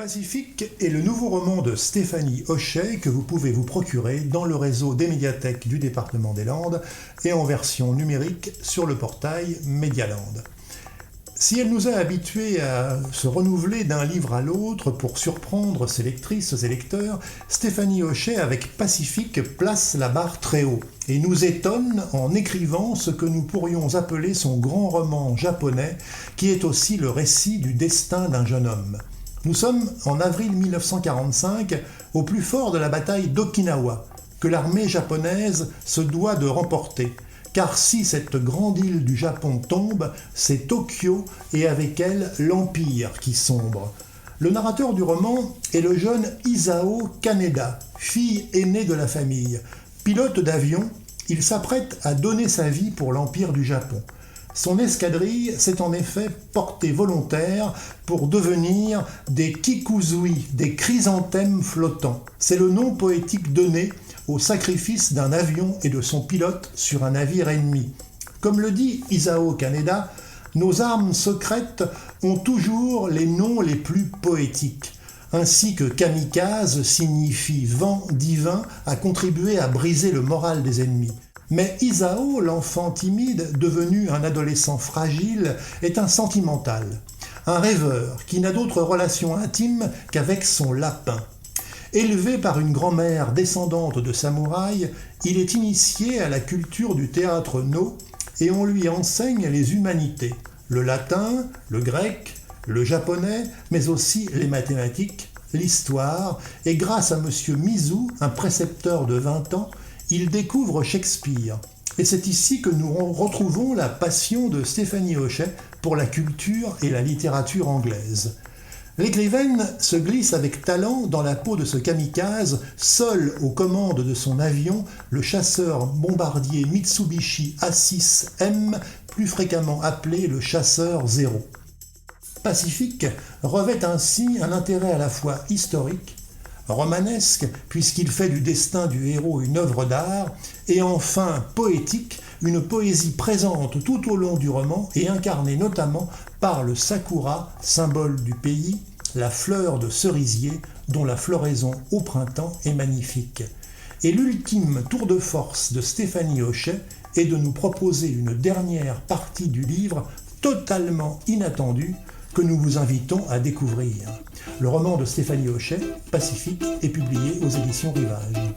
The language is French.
Pacifique est le nouveau roman de Stéphanie Hochet que vous pouvez vous procurer dans le réseau des médiathèques du département des Landes et en version numérique sur le portail Medialand. Si elle nous a habitués à se renouveler d'un livre à l'autre pour surprendre ses lectrices et lecteurs, Stéphanie Hochet avec Pacifique place la barre très haut et nous étonne en écrivant ce que nous pourrions appeler son grand roman japonais qui est aussi le récit du destin d'un jeune homme. Nous sommes en avril 1945, au plus fort de la bataille d'Okinawa, que l'armée japonaise se doit de remporter. Car si cette grande île du Japon tombe, c'est Tokyo et avec elle l'Empire qui sombre. Le narrateur du roman est le jeune Isao Kaneda, fille aînée de la famille. Pilote d'avion, il s'apprête à donner sa vie pour l'Empire du Japon. Son escadrille s'est en effet portée volontaire pour devenir des kikuzui, des chrysanthèmes flottants. C'est le nom poétique donné au sacrifice d'un avion et de son pilote sur un navire ennemi. Comme le dit Isao Kaneda, nos armes secrètes ont toujours les noms les plus poétiques. Ainsi que kamikaze signifie vent divin à contribuer à briser le moral des ennemis. Mais Isao, l'enfant timide, devenu un adolescent fragile, est un sentimental, un rêveur qui n'a d'autre relation intime qu'avec son lapin. Élevé par une grand-mère descendante de samouraï, il est initié à la culture du théâtre No et on lui enseigne les humanités, le latin, le grec, le japonais, mais aussi les mathématiques, l'histoire, et grâce à M. Mizu, un précepteur de 20 ans, il découvre Shakespeare. Et c'est ici que nous retrouvons la passion de Stéphanie Hochet pour la culture et la littérature anglaise. L'écrivaine se glisse avec talent dans la peau de ce kamikaze, seul aux commandes de son avion, le chasseur-bombardier Mitsubishi A6M, plus fréquemment appelé le chasseur zéro. Pacifique revêt ainsi un intérêt à la fois historique, romanesque, puisqu'il fait du destin du héros une œuvre d'art, et enfin poétique, une poésie présente tout au long du roman et incarnée notamment par le sakura, symbole du pays, la fleur de cerisier dont la floraison au printemps est magnifique. Et l'ultime tour de force de Stéphanie Hochet est de nous proposer une dernière partie du livre totalement inattendue que nous vous invitons à découvrir. Le roman de Stéphanie Hochet, Pacifique, est publié aux éditions Rivage.